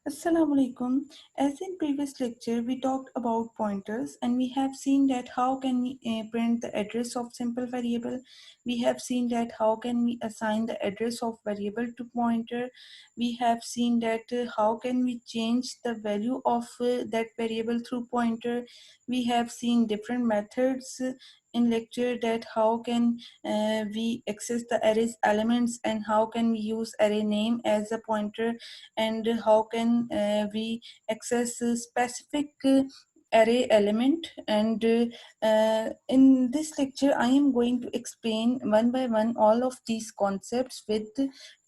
Assalamu alaikum. As in previous lecture, we talked about pointers and we have seen that how can we print the address of simple variable. We have seen that how can we assign the address of variable to pointer. We have seen that how can we change the value of that variable through pointer. We have seen different methods in lecture that how can we access the array's elements and how can we use array name as a pointer and how can we access a specific array element. And in this lecture I am going to explain one by one all of these concepts with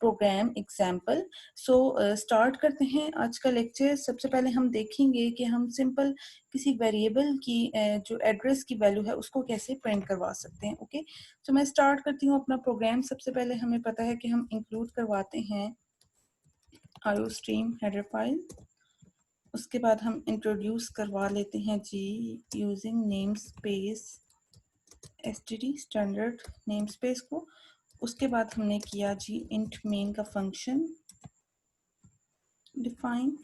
program example. So start करते हैं आज का lecture. सबसे पहले हम देखेंगे कि हम सिंपल किसी वेरिएबल की जो एड्रेस की वैल्यू है उसको कैसे प्रिंट करवा सकते हैं। ओके, तो मैं स्टार्ट करती हूँ अपना प्रोग्राम। सबसे पहले हमें पता है कि हम इंक्लूड करवाते हैं iostream हेडर फाइल। उसके बाद हम इंट्रोड्यूस करवा लेते हैं जी using name space std standard name space को। उसके बाद हमने किया जी इंट मेन का फंक्शन डिफाइन।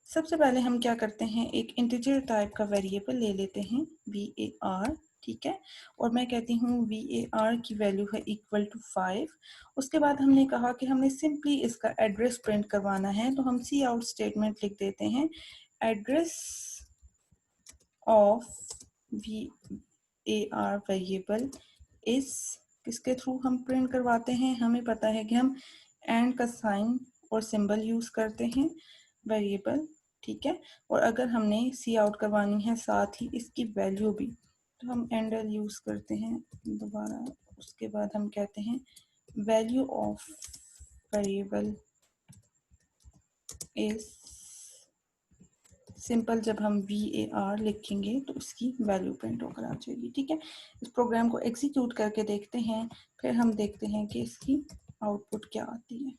सबसे पहले हम क्या करते हैं, एक इंटीजर टाइप का वेरिएबल ले लेते हैं var, ठीक है, और मैं कहती हूँ var की वैल्यू है इक्वल टू 5। उसके बाद हमने कहा कि हमने सिंपली इसका एड्रेस प्रिंट करवाना है, तो हम सी आउट स्टेटमेंट लिख देते हैं एड्रेस ऑफ var वेरिएबल इस किसके थ्रू हम प्रिंट करवाते हैं, हमें पता है कि हम एंड का साइन और सिंबल यूज करते हैं वेरिएबल, ठीक है। और अगर हमने सी आउट करवानी है साथ ही इसकी वैल्यू भी, तो हम एंडल यूज करते हैं दोबारा। उसके बाद हम कहते हैं value of variable is simple. जब हम var लिखेंगे तो उसकी वैल्यू प्रिंट होकर आ जाएगी, ठीक है। इस प्रोग्राम को एग्जीक्यूट करके देखते हैं, फिर हम देखते हैं कि इसकी आउटपुट क्या आती है।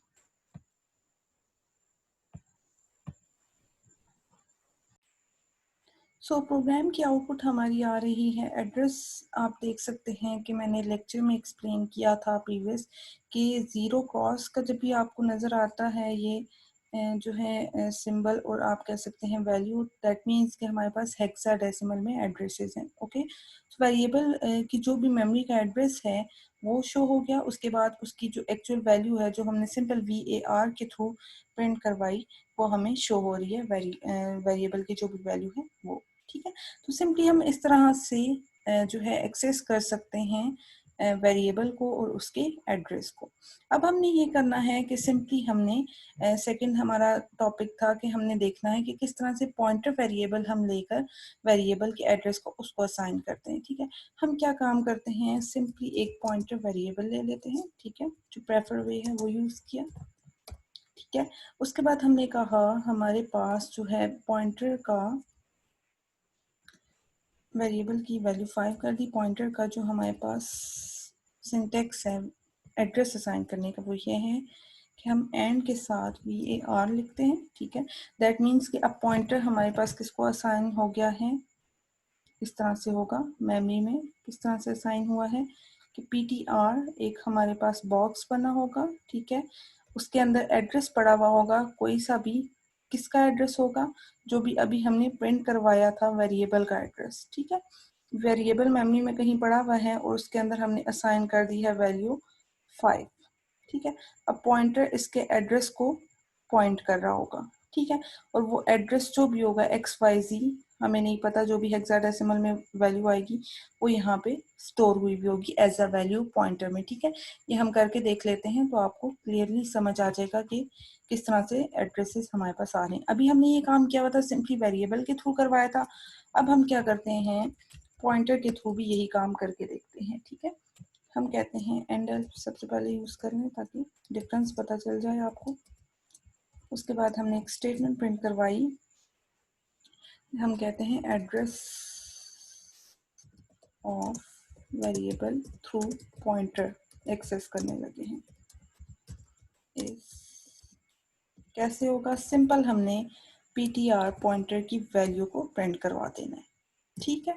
सो प्रोग्राम की आउटपुट हमारी आ रही है एड्रेस। आप देख सकते हैं कि मैंने लेक्चर में एक्सप्लेन किया था प्रीवियस कि ज़ीरो क्रॉस का जब भी आपको नज़र आता है ये जो है सिंबल और आप कह सकते हैं वैल्यू, दैट मीन्स कि हमारे पास हेक्साडेसिमल में एड्रेसेस हैं। ओके, तो वेरिएबल की जो भी मेमोरी का एड्रेस है वो शो हो गया। उसके बाद उसकी जो एक्चुअल वैल्यू है जो हमने सिंपल var के थ्रू प्रिंट करवाई वो हमें शो हो रही है वेरिएबल की जो भी वैल्यू है वो, ठीक है। तो सिंपली हम इस तरह से जो है एक्सेस कर सकते हैं वेरिएबल को और उसके एड्रेस को। अब हमने ये करना है कि सिंपली हमने सेकंड हमारा टॉपिक था कि हमने देखना है कि किस तरह से पॉइंटर वेरिएबल हम लेकर वेरिएबल के एड्रेस को उसको असाइन करते हैं, ठीक है। हम क्या काम करते हैं, सिंपली एक पॉइंटर वेरिएबल ले लेते हैं, ठीक है, जो प्रेफर वे है वो यूज किया, ठीक है। उसके बाद हमने कहा हमारे पास जो है पॉइंटर का वेरिएबल की वैल्यू 5 कर दी। पॉइंटर का जो हमारे पास सिंटेक्स है एड्रेस असाइन करने का वो ये है कि हम एंड के साथ var लिखते हैं, ठीक है। दैट मीन्स कि अब पॉइंटर हमारे पास किसको असाइन हो गया है, इस तरह से होगा। मेमोरी में किस तरह से असाइन हुआ है कि ptr एक हमारे पास बॉक्स बना होगा, ठीक है। उसके अंदर एड्रेस पड़ा हुआ होगा कोई सा भी, किसका एड्रेस होगा, जो भी अभी हमने प्रिंट करवाया था वेरिएबल का एड्रेस, ठीक है। वेरिएबल मेमोरी में कहीं पड़ा हुआ है और उसके अंदर हमने असाइन कर दी है वैल्यू 5, ठीक है। अब पॉइंटर इसके एड्रेस को पॉइंट कर रहा होगा, ठीक है। और वो एड्रेस जो भी होगा XYZ, हमें नहीं पता, जो भी हेक्साडेसिमल में वैल्यू आएगी वो यहाँ पे स्टोर हुई भी होगी एज अ वैल्यू पॉइंटर में, ठीक है। ये हम करके देख लेते हैं तो आपको क्लियरली समझ आ जाएगा कि किस तरह से एड्रेसेस हमारे पास आ रहे हैं। अभी हमने ये काम किया हुआ था सिंपली वेरिएबल के थ्रू करवाया था। अब हम क्या करते हैं, पॉइंटर के थ्रू भी यही काम करके देखते हैं, ठीक है। हम कहते हैं एंडल सबसे पहले यूज करें ताकि डिफरेंस पता चल जाए आपको। उसके बाद हमने एक स्टेटमेंट प्रिंट करवाई, हम कहते हैं address of variable through pointer access करने लगे हैं। इस कैसे होगा, सिंपल हमने ptr पॉइंटर की वैल्यू को प्रिंट करवा देना है, ठीक है।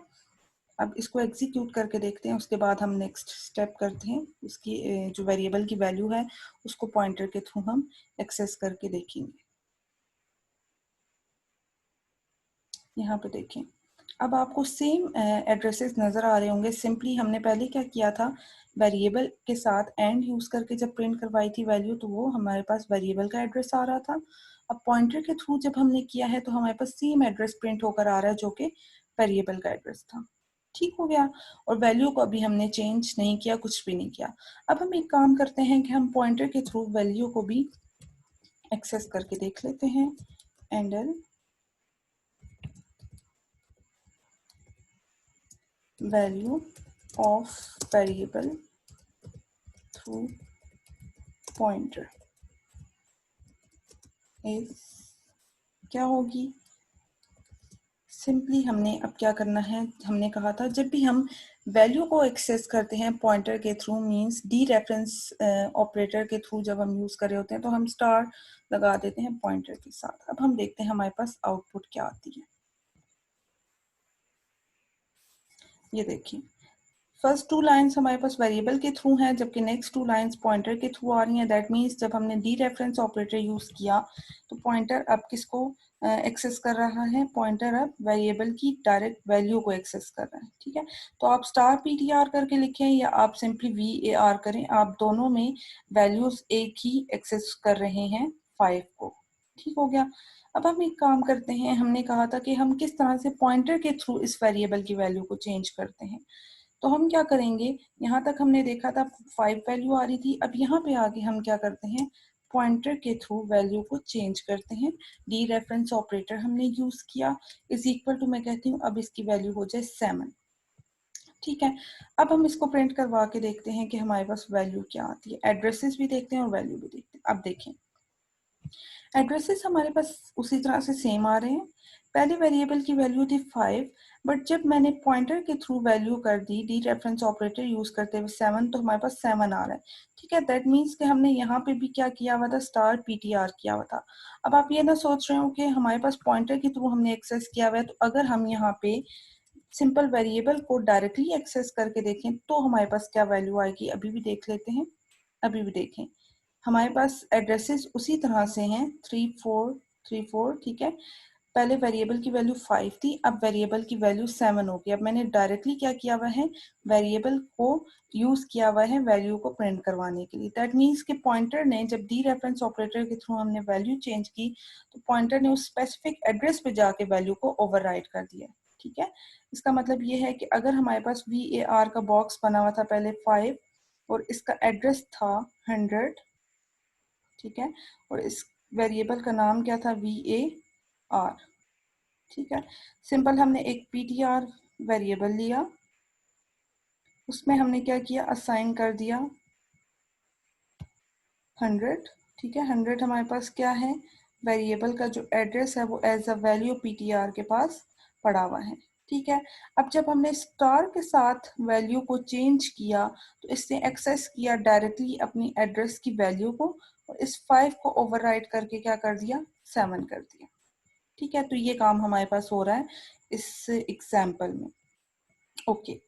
अब इसको एग्जीक्यूट करके देखते हैं, उसके बाद हम नेक्स्ट स्टेप करते हैं। उसकी जो वेरिएबल की वैल्यू है उसको पॉइंटर के थ्रू हम एक्सेस करके देखेंगे। यहाँ पे देखें, अब आपको सेम एड्रेसेस नज़र आ रहे होंगे। सिंपली हमने पहले क्या किया था, वेरिएबल के साथ एंड यूज़ करके जब प्रिंट करवाई थी वैल्यू, तो वो हमारे पास वेरिएबल का एड्रेस आ रहा था। अब पॉइंटर के थ्रू जब हमने किया है तो हमारे पास सेम एड्रेस प्रिंट होकर आ रहा है जो कि वेरिएबल का एड्रेस था। ठीक हो गया। और वैल्यू को अभी हमने चेंज नहीं किया, कुछ भी नहीं किया। अब हम एक काम करते हैं कि हम पॉइंटर के थ्रू वैल्यू को भी एक्सेस करके देख लेते हैं। And value of variable through pointer is क्या होगी। सिंपली हमने अब क्या करना है, हमने कहा था जब भी हम वैल्यू को एक्सेस करते हैं पॉइंटर के through, means D reference operator के थ्रू जब हम यूज कर रहे होते हैं तो हम स्टार लगा देते हैं पॉइंटर के साथ। अब हम देखते हैं हमारे पास आउटपुट क्या आती है। ये देखिए, फर्स्ट टू लाइंस हमारे पास वेरिएबल के थ्रू हैं, जबकि नेक्स्ट टू लाइंस पॉइंटर के थ्रू आ रही हैं। दैट मीन्स जब हमने डी रेफरेंस ऑपरेटर यूज किया तो पॉइंटर अब किसको एक्सेस कर रहा है, पॉइंटर अब वेरिएबल की डायरेक्ट वैल्यू को एक्सेस कर रहा है। ठीक है, तो आप स्टार पीटीआर करके लिखें या आप सिंपली VAR करें, आप दोनों में वैल्यूज एक ही एक्सेस कर रहे हैं 5 को। ठीक हो गया। अब हम एक काम करते हैं, हमने कहा था कि हम किस तरह से पॉइंटर के थ्रू इस वेरिएबल की वैल्यू को चेंज करते हैं। तो हम क्या करेंगे, यहाँ तक हमने देखा था 5 वैल्यू आ रही थी। अब यहाँ पे आके हम क्या करते हैं, पॉइंटर के थ्रू वैल्यू को चेंज करते हैं। डी रेफरेंस ऑपरेटर हमने यूज किया, इज इक्वल टू, मैं कहती हूँ अब इसकी वैल्यू हो जाए 7। ठीक है, अब हम इसको प्रिंट करवा के देखते हैं कि हमारे पास वैल्यू क्या आती है। एड्रेसेस भी देखते हैं और वैल्यू भी देखते हैं। अब देखें, एड्रेसेस हमारे पास उसी तरह से सेम आ रहे हैं। पहले वेरिएबल की वैल्यू थी 5, बट जब मैंने पॉइंटर के थ्रू वैल्यू कर दी डी रेफरेंस ऑपरेटर यूज करते हुए 7, तो हमारे पास 7 आ रहा है। ठीक है, दैट मीन्स कि हमने यहाँ पे भी क्या किया हुआ था, स्टार पीटीआर किया हुआ था। अब आप ये ना सोच रहे हो कि हमारे पास पॉइंटर के थ्रू हमने एक्सेस किया हुआ है, तो अगर हम यहाँ पे सिंपल वेरिएबल को डायरेक्टली एक्सेस करके देखें तो हमारे पास क्या वैल्यू आएगी, अभी भी देख लेते हैं। अभी भी देखें, हमारे पास एड्रेसेस उसी तरह से हैं, 3 4 3 4। ठीक है, पहले वेरिएबल की वैल्यू 5 थी, अब वेरिएबल की वैल्यू 7 हो गई। अब मैंने डायरेक्टली क्या किया हुआ है, वेरिएबल को यूज किया हुआ है वैल्यू को प्रिंट करवाने के लिए। दैट मीन्स कि पॉइंटर ने जब डी रेफरेंस ऑपरेटर के थ्रू हमने वैल्यू चेंज की, तो पॉइंटर ने उस स्पेसिफिक एड्रेस पे जाके वैल्यू को ओवरराइट कर दिया। ठीक है, इसका मतलब ये है कि अगर हमारे पास VAR का बॉक्स बना हुआ था पहले 5 और इसका एड्रेस था 100, ठीक है, और इस वेरिएबल का नाम क्या था, VAR। ठीक है, सिंपल हमने एक PTR वेरिएबल लिया, उसमें हमने क्या किया, असाइन कर दिया 100। ठीक है, 100 हमारे पास क्या है, वेरिएबल का जो एड्रेस है वो एज अ वैल्यू PTR के पास पड़ा हुआ है। ठीक है, अब जब हमने स्टार के साथ वैल्यू को चेंज किया तो इसने एक्सेस किया डायरेक्टली अपनी एड्रेस की वैल्यू को, और इस 5 को ओवरराइट करके क्या कर दिया, 7 कर दिया। ठीक है, तो ये काम हमारे पास हो रहा है इस एग्जाम्पल में। ओके,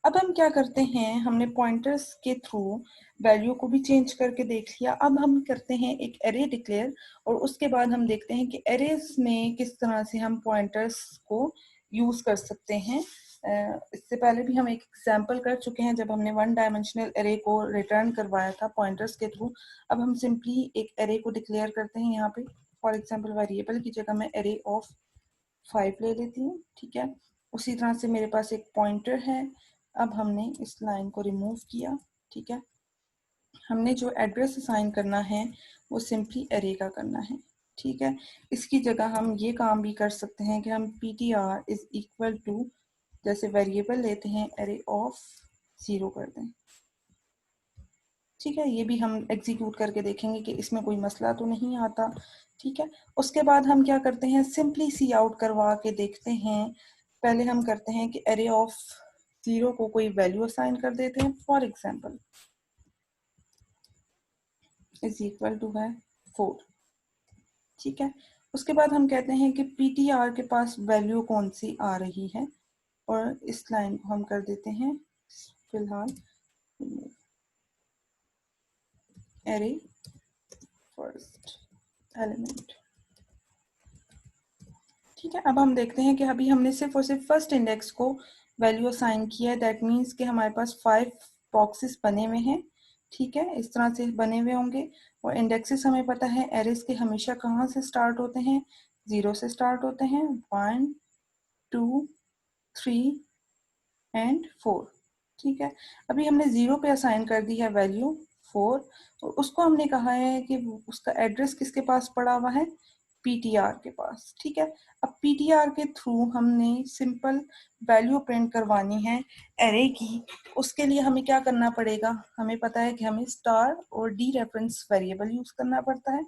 अब हम क्या करते हैं, हमने पॉइंटर्स के थ्रू वैल्यू को भी चेंज करके देख लिया। अब हम करते हैं एक एरे डिक्लेयर, और उसके बाद हम देखते हैं कि एरेज में किस तरह से हम पॉइंटर्स को यूज कर सकते हैं। इससे पहले भी हम एक एग्जांपल कर चुके हैं जब हमने 1 डायमेंशनल एरे को रिटर्न करवाया था पॉइंटर्स के थ्रू। अब हम सिंपली एक एरे को डिक्लेयर करते हैं यहाँ पे। फॉर एग्जाम्पल, वेरिएबल की जगह मैं एरे ऑफ 5 ले लेती हूँ। ठीक है, उसी तरह से मेरे पास एक पॉइंटर है। अब हमने इस लाइन को रिमूव किया। ठीक है, हमने जो एड्रेस असाइन करना है वो सिंपली एरे का करना है। ठीक है, इसकी जगह हम ये काम भी कर सकते हैं कि हम PTR इज इक्वल टू, जैसे वेरिएबल लेते हैं, एरे ऑफ 0 कर दें। ठीक है, ये भी हम एग्जीक्यूट करके देखेंगे कि इसमें कोई मसला तो नहीं आता। ठीक है, उसके बाद हम क्या करते हैं, सिंपली सी आउट करवा के देखते हैं। पहले हम करते हैं कि एरे ऑफ 0 को कोई वैल्यू असाइन कर देते हैं, for example is equal to है 4। ठीक है, उसके बाद हम कहते हैं कि PTR के पास वैल्यू कौन सी आ रही है, और इस लाइन को हम कर देते हैं फिलहाल एरे फर्स्ट एलिमेंट। ठीक है, अब हम देखते हैं कि अभी हमने सिर्फ और सिर्फ फर्स्ट इंडेक्स को वैल्यू असाइन किया है। दैट मीन्स कि हमारे पास 5 बॉक्सेस बने हुए हैं। ठीक है, इस तरह से बने हुए होंगे। और इंडेक्सेस हमें पता है एरेज के हमेशा कहाँ से स्टार्ट होते हैं, 0 से स्टार्ट होते हैं। 1 2 3 एंड 4। ठीक है, अभी हमने 0 पे असाइन कर दी है वैल्यू 4, और उसको हमने कहा है कि उसका एड्रेस किसके पास पड़ा हुआ है, पीटीआर के पास। ठीक है, अब पीटीआर के थ्रू हमने सिंपल वैल्यू प्रिंट करवानी है एरे की। उसके लिए हमें क्या करना पड़ेगा, हमें पता है कि हमें स्टार और डी रेफरेंस वेरिएबल यूज करना पड़ता है।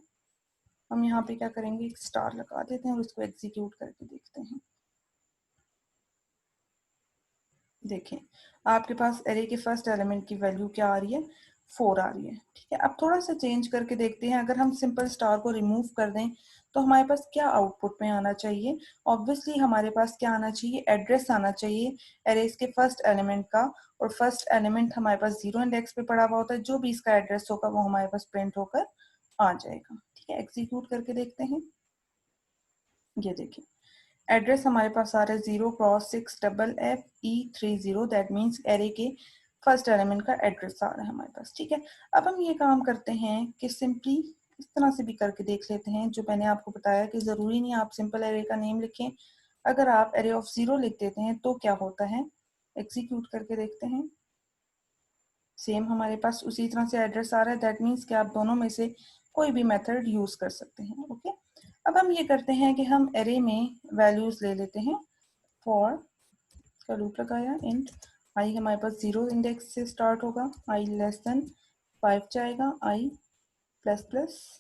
हम यहाँ पे क्या करेंगे, एक स्टार लगा देते हैं और उसको एग्जीक्यूट करके देखते हैं। देखें, आपके पास एरे के फर्स्ट एलिमेंट की वैल्यू क्या आ रही है, 4 आ रही है। ठीक है, अब थोड़ा सा चेंज करके देखते हैं। अगर हम सिंपल स्टार को रिमूव कर दें तो हमारे पास क्या आउटपुट में आना चाहिए, ऑब्वियसली हमारे पास क्या आना चाहिए, एड्रेस आना चाहिए एरेज के फर्स्ट एलिमेंट का। और फर्स्ट एलिमेंट हमारे पास 0 इंडेक्स पे पड़ा हुआ होता है, जो भी इसका एड्रेस होगा वो हमारे पास प्रिंट होकर आ जाएगा। ठीक है, एग्जीक्यूट करके देखते हैं। ये देखिए, एड्रेस हमारे पास आ रहा है 0x6FFE30। दैट मीन्स एरे के फर्स्ट एलिमेंट का एड्रेस आ रहा है हमारे पास। ठीक है, अब हम ये काम करते हैं कि सिंपली इस तरह से भी करके देख लेते हैं। जो मैंने आपको बताया कि ज़रूरी नहीं आप सिंपल एरे का नेम लिखें, अगर आप एरे ऑफ 0 लिख देते हैं तो क्या होता है, एग्जीक्यूट करके देखते हैं। सेम हमारे पास उसी तरह से एड्रेस आ रहा है। दैट मीन्स कि आप दोनों में से कोई भी मेथड यूज कर सकते हैं। ओके, अब हम ये करते हैं कि हम एरे में वैल्यूज ले लेते हैं। फॉर का लूप लगाया, इंट आई हमारे पास 0 इंडेक्स से स्टार्ट होगा, आई लेस देन 5 जाएगा, आई प्लस प्लस।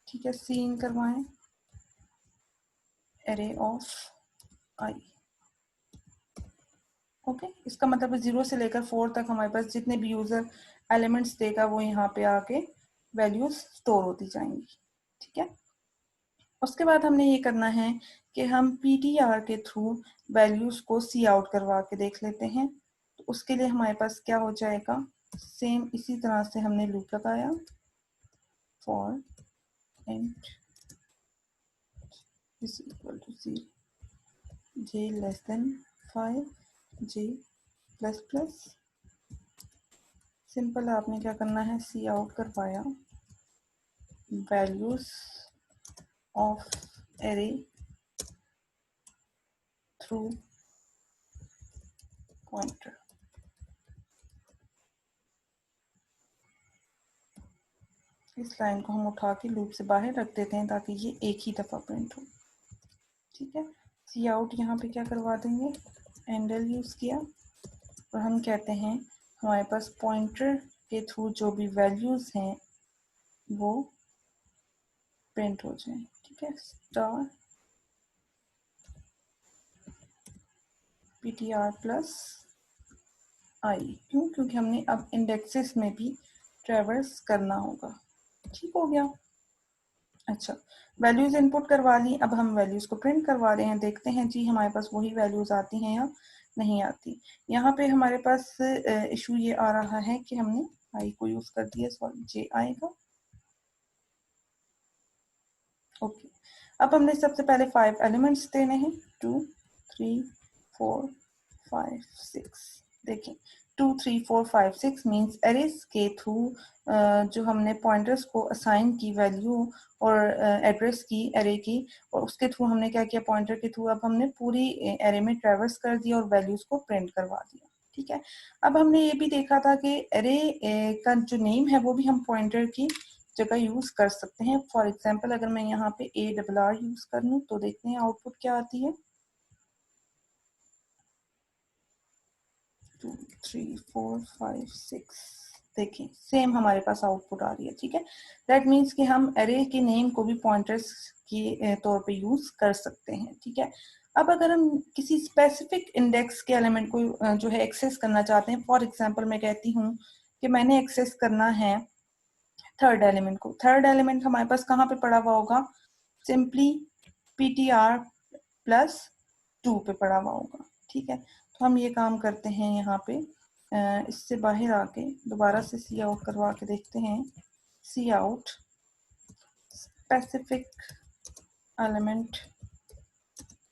ठीक है, सी इन करवाएं, एरे ऑफ आई। ओके, इसका मतलब 0 से लेकर 4 तक हमारे पास जितने भी यूजर एलिमेंट्स देगा वो यहाँ पे आके वैल्यूज स्टोर होती जाएंगी। ठीक है, उसके बाद हमने ये करना है कि हम पीटीआर के थ्रू वैल्यूज को सी आउट करवा के देख लेते हैं। तो उसके लिए हमारे पास क्या हो जाएगा, सेम इसी तरह से हमने लूप लगाया, for int is equal to 0, j less than 5, j plus plus. Simple आपने क्या करना है, सी आउट करवाया values of array through pointer. इस लाइन को हम उठा के लूप से बाहर रख देते हैं ताकि ये एक ही दफ़ा प्रिंट हो। ठीक है, सी आउट यहाँ पे क्या करवा देंगे, एंडल यूज़ किया, और हम कहते हैं हमारे पास पॉइंटर के थ्रू जो भी वैल्यूज़ हैं वो प्रिंट हो जाए। ठीक है, स्टार ptr प्लस आई, क्यों, क्योंकि हमने अब इंडेक्सेस में भी ट्रेवर्स करना होगा। ठीक हो गया। अच्छा, वैल्यूज इनपुट करवा ली, अब हम वैल्यूज को प्रिंट करवा रहे हैं। देखते हैं जी हमारे पास वही वैल्यूज आती हैं या नहीं आती। यहाँ पे हमारे पास इशू ये आ रहा है कि हमने आई को यूज कर दिया, सॉरी जे आएगा। ओके, अब हमने सबसे पहले 5 एलिमेंट्स देने हैं, 2 3 4 5 6। देखिए, 2 3 4 5 6 मीन्स एरेस के थ्रू जो हमने पॉइंटर्स को असाइन की वैल्यू और एड्रेस की एरे की, और उसके थ्रू हमने क्या किया, पॉइंटर के थ्रू अब हमने पूरी एरे में ट्रेवर्स कर दिया और वैल्यूज को प्रिंट करवा दिया। ठीक है, अब हमने ये भी देखा था कि एरे का जो नेम है वो भी हम पॉइंटर की जगह यूज कर सकते हैं। फॉर एग्जाम्पल अगर मैं यहाँ पे ARR यूज कर लूँ तो देखते हैं आउटपुट क्या आती है, 2 3 4 5 6। देखिए, सेम हमारे पास आउटपुट आ रही है। ठीक है, दैट मीन्स कि हम एरे के नेम को भी पॉइंटर्स के तौर पे यूज कर सकते हैं। ठीक है, अब अगर हम किसी स्पेसिफिक इंडेक्स के एलिमेंट को जो है एक्सेस करना चाहते हैं, फॉर एग्जाम्पल मैं कहती हूँ कि मैंने एक्सेस करना है थर्ड एलिमेंट को। थर्ड एलिमेंट हमारे पास कहाँ पे पड़ा हुआ होगा, सिंपली ptr प्लस 2 पे पड़ा हुआ होगा। ठीक है, तो हम ये काम करते हैं यहाँ पे, इससे बाहर आके दोबारा से सी आउट करवा के देखते हैं, cout specific element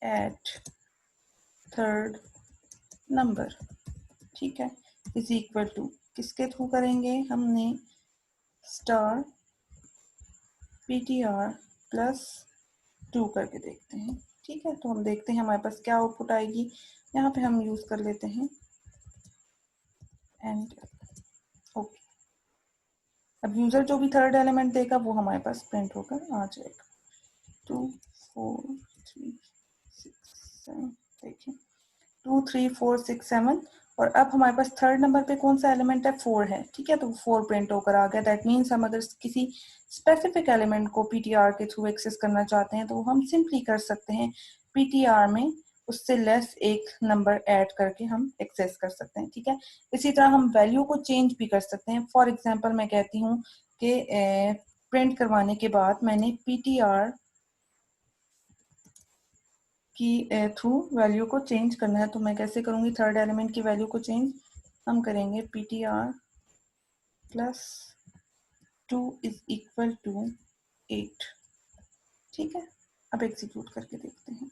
at third number, ठीक है, इज इक्वल टू किसके थ्रू करेंगे, हमने स्टार ptr प्लस 2 करके देखते हैं, ठीक है। तो हम देखते हैं हमारे पास क्या आउटपुट आएगी। यहाँ पे हम यूज कर लेते हैं एंड ओके। अब यूजर जो भी थर्ड एलिमेंट देगा वो हमारे पास प्रिंट होकर आ जाएगा। 2 4 3 6 7, देखिए 2 3 4 6 7, और अब हमारे पास थर्ड नंबर पे कौन सा एलिमेंट है, 4 है, ठीक है। तो 4 प्रिंट होकर आ गया। दैट मीन्स हम अगर किसी स्पेसिफिक एलिमेंट को पीटीआर के थ्रू एक्सेस करना चाहते हैं तो हम सिंपली कर सकते हैं पीटीआर में उससे लेस एक नंबर ऐड करके हम एक्सेस कर सकते हैं, ठीक है। इसी तरह हम वैल्यू को चेंज भी कर सकते हैं। फॉर एग्जाम्पल मैं कहती हूँ कि प्रिंट करवाने के बाद मैंने पीटीआर की थ्रू वैल्यू को चेंज करना है, तो मैं कैसे करूंगी, थर्ड एलिमेंट की वैल्यू को चेंज हम करेंगे ptr plus 2 is equal to 8, ठीक है। अब एग्जीक्यूट करके देखते हैं।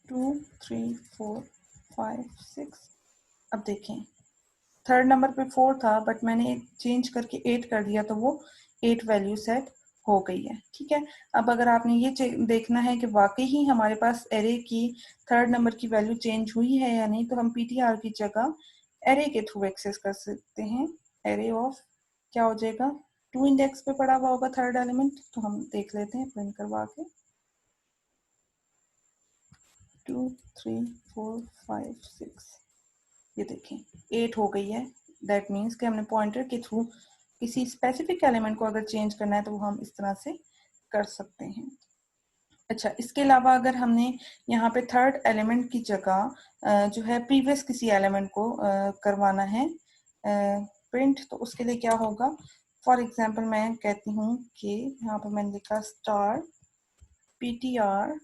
2 3 4 5 6, अब देखें थर्ड नंबर पे 4 था बट मैंने चेंज करके 8 कर दिया तो वो 8 वैल्यू सेट हो गई है, ठीक है। अब अगर आपने ये देखना है कि वाकई ही हमारे पास एरे की थर्ड नंबर की वैल्यू चेंज हुई है या नहीं, तो हम पीटीआर की जगह एरे के थ्रू एक्सेस कर सकते हैं। एरे ऑफ क्या हो जाएगा, 2 इंडेक्स पे पड़ा हुआ होगा थर्ड एलिमेंट, तो हम देख लेते हैं प्रिंट करवा के। 2 3 4 5 6, ये देखें 8 हो गई है। दैट मीन्स कि हमने पॉइंटर के थ्रू किसी स्पेसिफिक एलिमेंट को अगर चेंज करना है तो वो हम इस तरह से कर सकते हैं। अच्छा, इसके अलावा अगर हमने यहाँ पे थर्ड एलिमेंट की जगह जो है प्रीवियस किसी एलिमेंट को करवाना है प्रिंट, तो उसके लिए क्या होगा। फॉर एग्जांपल मैं कहती हूँ कि यहाँ पर मैंने लिखा स्टार ptr,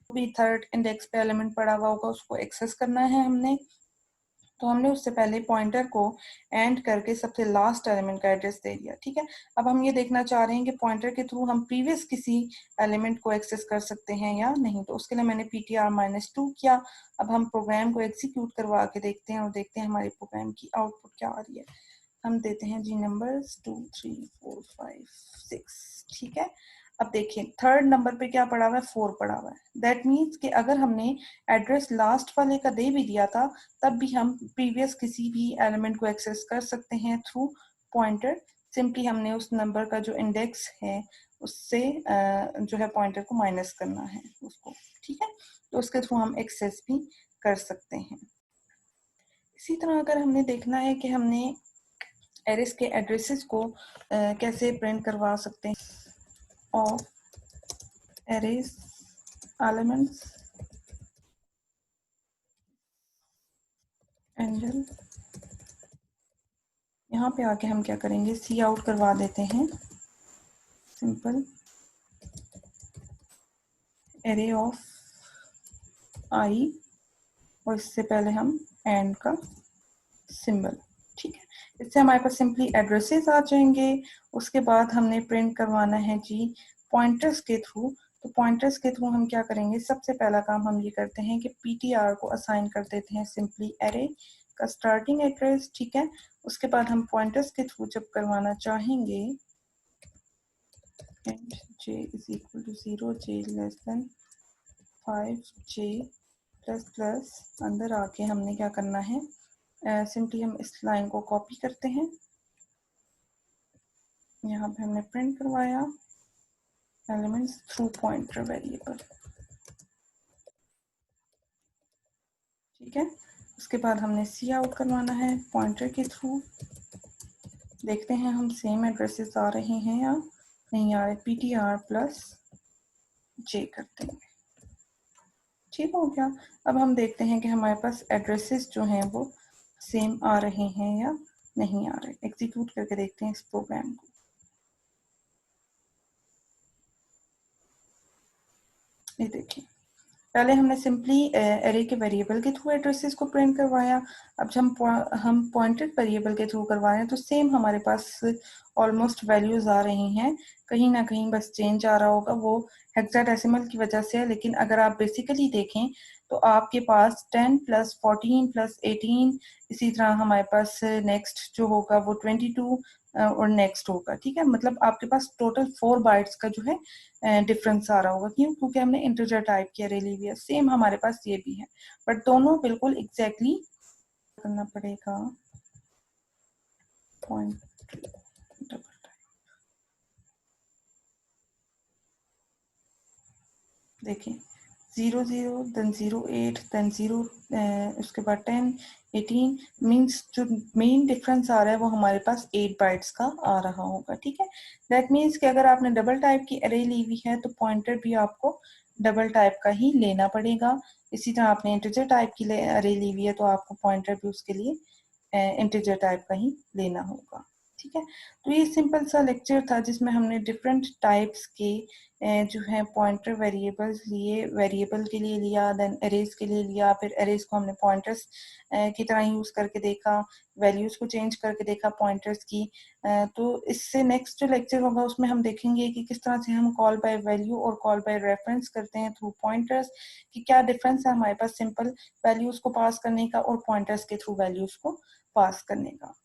भी थर्ड इंडेक्स पे एलिमेंट पड़ा हुआ होगा उसको एक्सेस करना है हमने, तो हमने उससे पहले पॉइंटर को एंड करके सबसे लास्ट एलिमेंट का एड्रेस दे दिया, ठीक है। अब हम ये देखना चाह रहे हैं कि पॉइंटर के थ्रू हम प्रीवियस किसी एलिमेंट को एक्सेस कर सकते हैं या नहीं, तो उसके लिए मैंने ptr-2 किया। अब हम प्रोग्राम को एग्जीक्यूट करवा के देखते हैं और देखते हैं हमारे प्रोग्राम की आउटपुट क्या आ रही है। हम देते हैं जी नंबर्स 2 3 4 5 6, ठीक है। अब देखिए थर्ड नंबर पे क्या पड़ा हुआ है, 4 पड़ा हुआ है। दैट मीन्स कि अगर हमने एड्रेस लास्ट वाले का दे भी दिया था तब भी हम प्रीवियस किसी भी एलिमेंट को एक्सेस कर सकते हैं थ्रू पॉइंटर। सिंपली हमने उस नंबर का जो इंडेक्स है उससे जो है पॉइंटर को माइनस करना है उसको, ठीक है। तो उसके थ्रू हम एक्सेस भी कर सकते हैं। इसी तरह अगर हमने देखना है कि हमने एरेस के एड्रेसेस को कैसे प्रिंट करवा सकते हैं, ऑफ एरेस एलिमेंट्स एंगल, यहाँ पे आके हम क्या करेंगे, सी आउट करवा देते हैं सिंपल एरे ऑफ आई, और इससे पहले हम एंड का सिंबल, ठीक है। इससे हमारे पास सिंपली एड्रेसेस आ जाएंगे। उसके बाद हमने प्रिंट करवाना है जी पॉइंटर्स के थ्रू। तो पॉइंटर्स के थ्रू हम क्या करेंगे, सबसे पहला काम हम ये करते हैं कि पीटीआर को असाइन कर देते हैं सिंपली एरे का स्टार्टिंग एड्रेस, ठीक है। उसके बाद हम पॉइंटर्स के थ्रू जब करवाना चाहेंगे and j is equal to 0, j less than 5, j plus plus, अंदर आके हमने क्या करना है, सिंपली हम इस लाइन को कॉपी करते हैं, यहाँ पे हमने प्रिंट करवाया एलिमेंट्स थ्रू पॉइंटर वेरिएबल, ठीक है। उसके बाद हमने सी आउट करवाना है पॉइंटर के थ्रू। देखते हैं हम सेम एड्रेसेस आ रहे हैं या नहीं आ रहे, ptr प्लस j करते हैं, ठीक हो गया। अब हम देखते हैं कि हमारे पास एड्रेसेस जो हैं वो सेम आ रहे हैं या नहीं आ रहे। एग्जीक्यूट करके देखते हैं इस प्रोग्राम को। ये देखिए पहले हमने सिंपली एरे के वेरिएबल के थ्रू एड्रेसेस को प्रिंट करवाया। अब जब हम पॉइंटेड वेरिएबल के थ्रू करवा रहे हैं तो सेम हमारे पास ऑलमोस्ट वैल्यूज आ रही हैं, कहीं ना कहीं बस चेंज आ रहा होगा, वो हेक्साडेसिमल की वजह से है। लेकिन अगर आप बेसिकली देखें तो आपके पास 10 प्लस 14 प्लस 18, इसी तरह हमारे पास नेक्स्ट जो होगा वो 22 और नेक्स्ट होगा। ठीक है, मतलब आपके पास टोटल 4 बाइट्स का जो है डिफरेंस आ रहा होगा। क्यों? क्योंकि हमने इंटीजर टाइप की अरे ली हुई है। सेम हमारे पास ये भी है, बट दोनों बिल्कुल एग्जैक्टली करना पड़ेगा। पॉइंट देखिए 00 देन 08 देन 0, उसके बाद 10 18 मीन्स जो मेन डिफरेंस आ रहा है वो हमारे पास 8 बाइट्स का आ रहा होगा। ठीक है, दैट मीन्स कि अगर आपने डबल टाइप की अरे ली हुई है तो पॉइंटर भी आपको डबल टाइप का ही लेना पड़ेगा। इसी तरह आपने इंटीजर टाइप की अरे ली हुई है तो आपको पॉइंटर भी उसके लिए इंटीजर टाइप का ही लेना होगा। ठीक है, तो ये सिंपल सा लेक्चर था जिसमें हमने डिफरेंट टाइप्स के जो है पॉइंटर वेरिएबल्स लिए, वेरिएबल के लिए लिया, देन अरेज के लिए लिया, फिर अरेज को हमने पॉइंटर्स की तरह यूज करके देखा, वैल्यूज को चेंज करके देखा पॉइंटर्स की। तो इससे नेक्स्ट जो लेक्चर होगा उसमें हम देखेंगे कि किस तरह से हम कॉल बाय वैल्यू और कॉल बाय रेफरेंस करते हैं थ्रू पॉइंटर्स, कि क्या डिफरेंस है हमारे पास सिंपल वैल्यूज को पास करने का और पॉइंटर्स के थ्रू वैल्यूज को पास करने का।